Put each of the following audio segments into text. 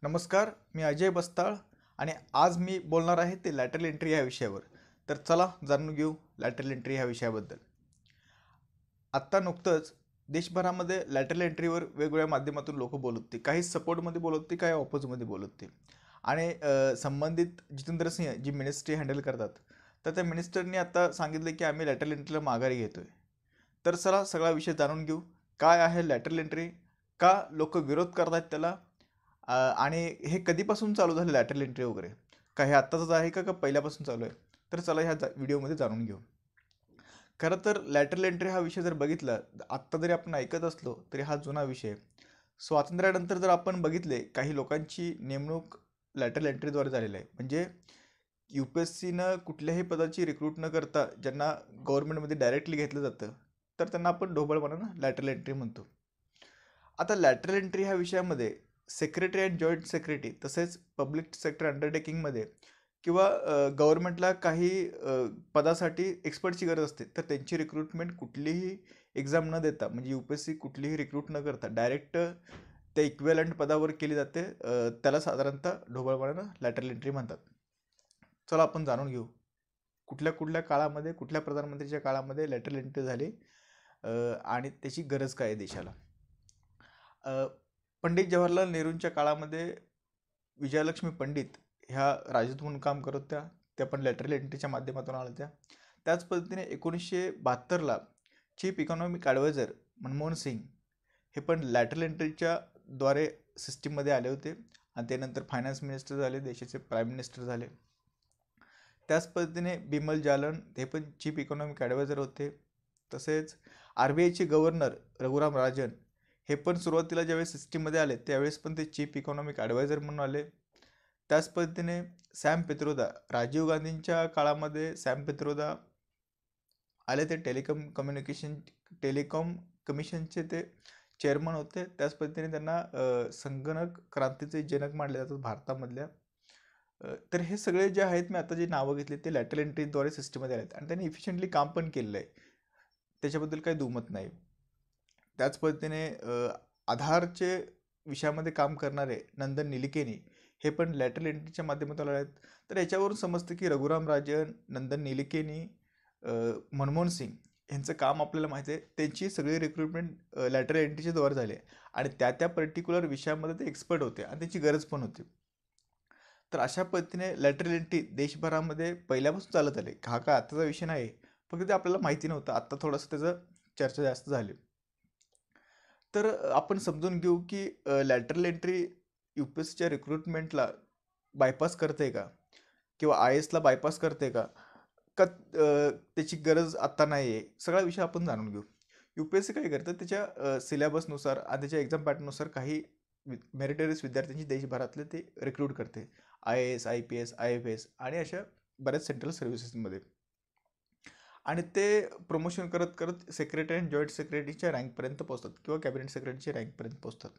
नमस्कार, मी अजय बस्ताळ आणि आज मी बोलणार आहे ते लॅटरल एंट्री ह्या विषयावर. तर चला जाणून घेऊ लॅटरल एंट्री ह्या विषयाबद्दल. आत्ता नुकतंच देशभरामध्ये लॅटरल एंट्रीवर वेगवेगळ्या माध्यमातून लोक बोलत होते. काही सपोर्टमध्ये बोलत होते, काही ऑपोजमध्ये बोलत होते. आणि संबंधित जितेंद्र सिंह जी मिनिस्ट्री हँडल करतात, तर त्या मिनिस्टरनी आता सांगितलं की आम्ही लॅटरल एंट्रीला माघारी घेतोय. तर चला सगळा विषय जाणून घेऊ. काय आहे लॅटरल एंट्री, का लोक विरोध करतात त्याला, आणि हे कधीपासून चालू झालं लॅटरल एंट्री वगैरे, का हे आत्ताच आहे का पहिल्यापासून चालू आहे. तर चला ह्या व्हिडिओमध्ये जाणून घेऊ. खरं तर लॅटरल एंट्री हा विषय जर बघितला, आत्ता जरी आपण ऐकत असलो तरी हा जुना विषय आहे. स्वातंत्र्यानंतर जर आपण बघितले, काही लोकांची नेमणूक लॅटरल एंट्रीद्वारे झालेली आहे. म्हणजे यू पी एस सीनं कुठल्याही पदाची रिक्रूट न करता ज्यांना गव्हर्नमेंटमध्ये डायरेक्टली घेतलं जातं, तर त्यांना आपण ढोबळपणानं लॅटरल एंट्री म्हणतो. आता लॅटरल एंट्री ह्या विषयामध्ये सेक्रेटरी अँड जॉईंट सेक्रेटरी, तसेच पब्लिक सेक्टर अंडरटेकिंगमध्ये किंवा गव्हर्नमेंटला काही पदासाठी एक्सपर्टची गरज असते, तर त्यांची रिक्रुटमेंट कुठलीही एक्झाम न देता, म्हणजे यू पी एस सी कुठलीही रिक्रूट न करता डायरेक्ट त्या इक्वेलंट पदावर केली जाते. त्याला साधारणतः ढोबळमानानं लॅटरल एंट्री म्हणतात. चला आपण जाणून घेऊ कुठल्या कुठल्या काळामध्ये, कुठल्या प्रधानमंत्रीच्या काळामध्ये लॅटरल एंट्री झाली, आणि त्याची गरज काय आहे देशाला. पंडित जवाहरलाल नेहरूंच्या काळामध्ये विजयालक्ष्मी पंडित ह्या राजदूत म्हणून काम करत होत्या. त्या पण लॅटरल एंट्रीच्या माध्यमातून आल्या होत्या. त्याच पद्धतीने 1972ला chief economic adviser Manmohan Singh हे पण लॅटरल एंट्रीच्या द्वारे सिस्टीममध्ये आले होते आणि त्यानंतर फायनान्स मिनिस्टर झाले, देशाचे प्राईम मिनिस्टर झाले. त्याच पद्धतीने बिमल जालन हे पण चीफ इकॉनॉमिक ॲडवायझर होते. तसेच आर बी आयचे गव्हर्नर रघुराम राजन हे पण सुरुवातीला ज्यावेळेस सिस्टीममध्ये आले त्यावेळेस पण ते चीफ इकॉनॉमिक ॲडवायझर म्हणून आले. त्याच पद्धतीने सॅम पित्रोदा, राजीव गांधींच्या काळामध्ये सॅम पित्रोदा आले. ते टेलिकॉम कमिशनचे ते चेअरमन होते. त्याच पद्धतीने त्यांना संगणक क्रांतीचे जनक मानले जातात भारतामधल्या. तर हे सगळे जे आहेत, मी आता जे नावं घेतली ते लॅटरल एंट्रीद्वारे सिस्टीममध्ये आले आहेत आणि त्यांनी इफिशियंटली काम पण केलेलं आहे, त्याच्याबद्दल काही दुमत नाही. त्याच पद्धतीने आधारचे विषयामध्ये काम करणारे नंदन निलेकेनी हे पण लॅटरल एंट्रीच्या माध्यमातून आले आहेत. तर याच्यावरून समजतं की रघुराम राजन, नंदन निलेकेनी, मनमोहन सिंग यांचं काम आपल्याला माहिती आहे. त्यांची सगळी रिक्रुटमेंट लॅटरल एंट्रीच्या द्वारे झाली आणि त्या पर्टिक्युलर विषयामध्ये ते एक्सपर्ट होते आणि त्याची गरज पण होती. तर अशा पद्धतीने लॅटरल एंट्री देशभरामध्ये पहिल्यापासून चालत आले. हा काय आत्ताचा विषय नाही, फक्त ते आपल्याला माहिती नव्हतं. आत्ता थोडंसं त्याचं चर्चा जास्त झाली. तर आपण समजून घेऊ की lateral entry U P S सीच्या रिक्रुटमेंटला बायपास करते का, किंवा आय एसला बायपास करते का, का त्याची गरज आत्ता नाही आहे. सगळा विषय आपण जाणून घेऊ. यू पी एस सी काय करतं, त्याच्या सिलेबसनुसार आणि त्याच्या एक्झाम पॅटर्ननुसार काही मेरिटरीज विद्यार्थ्यांची देशभरातले ते रिक्रूट करते. I A S, I P S, I F S आणि अशा बऱ्याच सेंट्रल सर्व्हिसेसमध्ये. आणि ते प्रमोशन करत करत सेक्रेटरी अँड जॉईंट सेक्रेटरीच्या रँकपर्यंत पोहोचतात किंवा कॅबिनेट सेक्रेटरीच्या रँकपर्यंत पोहोचतात.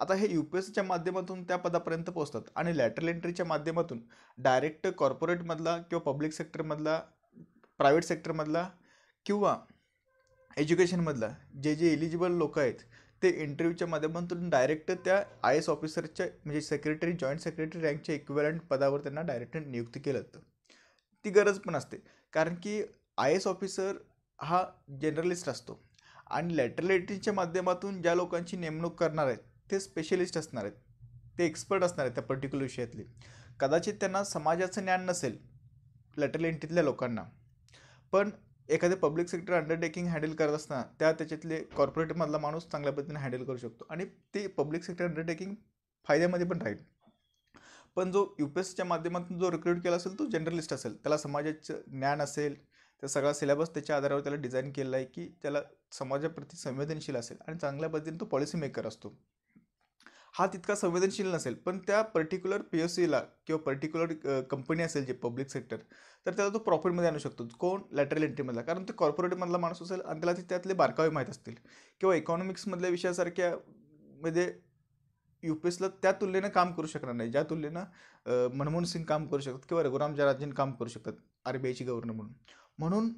आता हे यू पी एस सीच्या माध्यमातून त्या पदापर्यंत पोहोचतात आणि लॅटरल एंट्रीच्या माध्यमातून डायरेक्ट कॉर्पोरेटमधला किंवा पब्लिक सेक्टरमधला, प्रायव्हेट सेक्टरमधला किंवा एज्युकेशनमधला जे एलिजिबल लोक आहेत ते इंटरव्ह्यूच्या माध्यमातून डायरेक्ट त्या आय एस ऑफिसरच्या, म्हणजे सेक्रेटरी, जॉईंट सेक्रेटरी रँकच्या इक्विव्हॅलंट पदावर त्यांना डायरेक्ट नियुक्ती केलं जातं. ती गरज पण असते, कारण की आय एस ऑफिसर हा जनरलिस्ट असतो आणि लॅटरल एंट्रीच्या माध्यमातून ज्या लोकांची नेमणूक करणार आहेत ते स्पेशलिस्ट असणार आहेत, ते एक्सपर्ट असणार आहेत त्या पर्टिक्युलर विषयातले. कदाचित त्यांना समाजाचं ज्ञान नसेल लॅटरल एंट्रीतल्या लोकांना, पण एखादे पब्लिक सेक्टर अंडरटेकिंग हँडल करत असताना त्याच्यातले कॉर्पोरेटमधला माणूस चांगल्या पद्धतीने हँडल करू शकतो आणि ते पब्लिक सेक्टर अंडरटेकिंग फायद्यामध्ये पण राहील. पण जो यू पी एस सीच्या माध्यमातून जो रिक्रूट केला असेल तो जनरलिस्ट असेल, त्याला समाजाचं ज्ञान असेल, त्या सगळा सिलेबस त्याच्या आधारावर त्याला डिझाईन केलेला आहे की त्याला समाजाप्रती संवेदनशील असेल आणि चांगल्या पद्धतीने तो पॉलिसी मेकर असतो. हा तितका संवेदनशील नसेल, पण त्या पर्टिक्युलर पी एस सीला किंवा पर्टिक्युलर कंपनी असेल जे पब्लिक सेक्टर, तर त्याला तो प्रॉफिटमध्ये आणू शकतो. कोण? लॅटरल एंट्रीमधला, कारण तो कॉर्पोरेटमधला माणूस असेल आणि त्याला त्यातले बारकावे माहीत असतील. किंवा इकॉनॉमिक्समधल्या विषयासारख्या मध्ये यू पी एसला त्या तुलनेनं काम करू शकणार नाही, ज्या तुलनेनं मनमोहन सिंग काम करू शकतात किंवा रघुराम राजन काम करू शकतात आर बी आयची गव्हर्नर म्हणून. म्हणून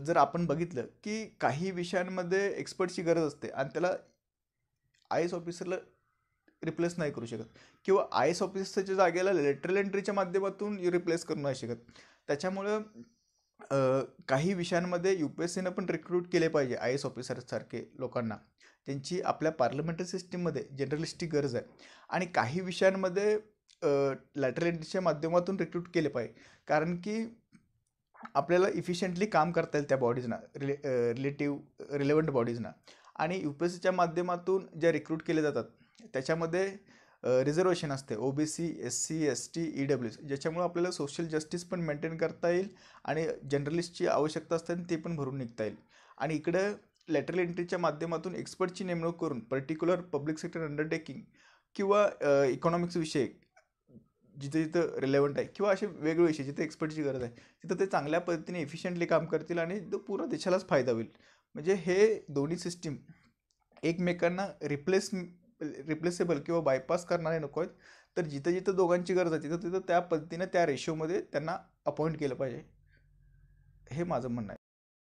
जर आपण बघितलं की काही विषयांमध्ये एक्सपर्टची गरज असते आणि त्याला आय एस ऑफिसरला रिप्लेस नाही करू शकत, किंवा आय एस ऑफिसरच्या जागेला लेटरल एंट्रीच्या माध्यमातून रिप्लेस करू नाही शकत. त्याच्यामुळं काही विषयांमध्ये यू पी एस सीनं पण रिक्रूट केले पाहिजे आय एस ऑफिसरसारखे लोकांना, त्यांची आपल्या पार्लमेंटरी सिस्टीममध्ये जनरलिस्टची गरज आहे. आणि काही विषयांमध्ये लॅटरल एंट्रीच्या माध्यमातून रिक्रूट केले पाहिजे, कारण की आपल्याला इफिशियंटली काम करता येईल त्या बॉडीजना, रिलेव्हंट बॉडीजना. आणि यू पी एस सीच्या माध्यमातून ज्या रिक्रूट केले जातात त्याच्यामध्ये रिझर्वेशन असते, O B C, S C, S T, E W S, ज्याच्यामुळं आपल्याला सोशल जस्टिस पण मेंटेन करता येईल आणि जर्नलिस्टची आवश्यकता असते ते पण भरून निघता येईल. आणि इकडं लॅटरल एंट्रीच्या माध्यमातून एक्सपर्टची नेमणूक करून पर्टिक्युलर पब्लिक सेक्टर अंडरटेकिंग किंवा इकॉनॉमिक्स विषय जिथे जिथं रिलेव्हंट आहे, किंवा असे वेगळे विषय जिथे एक्सपर्टची गरज आहे, तिथं ते चांगल्या पद्धतीने इफिशियंटली काम करतील आणि तो पूर्ण देशालाच फायदा होईल. म्हणजे हे दोन्ही सिस्टीम एकमेकांना रिप्लेसेबल किंवा बायपास करणारे नको आहेत. तर जिथं जिथं दोघांची गरज आहे तिथं तिथं त्या पद्धतीने त्या रेशोमध्ये त्यांना अपॉइंट केलं पाहिजे, हे माझं म्हणणं आहे.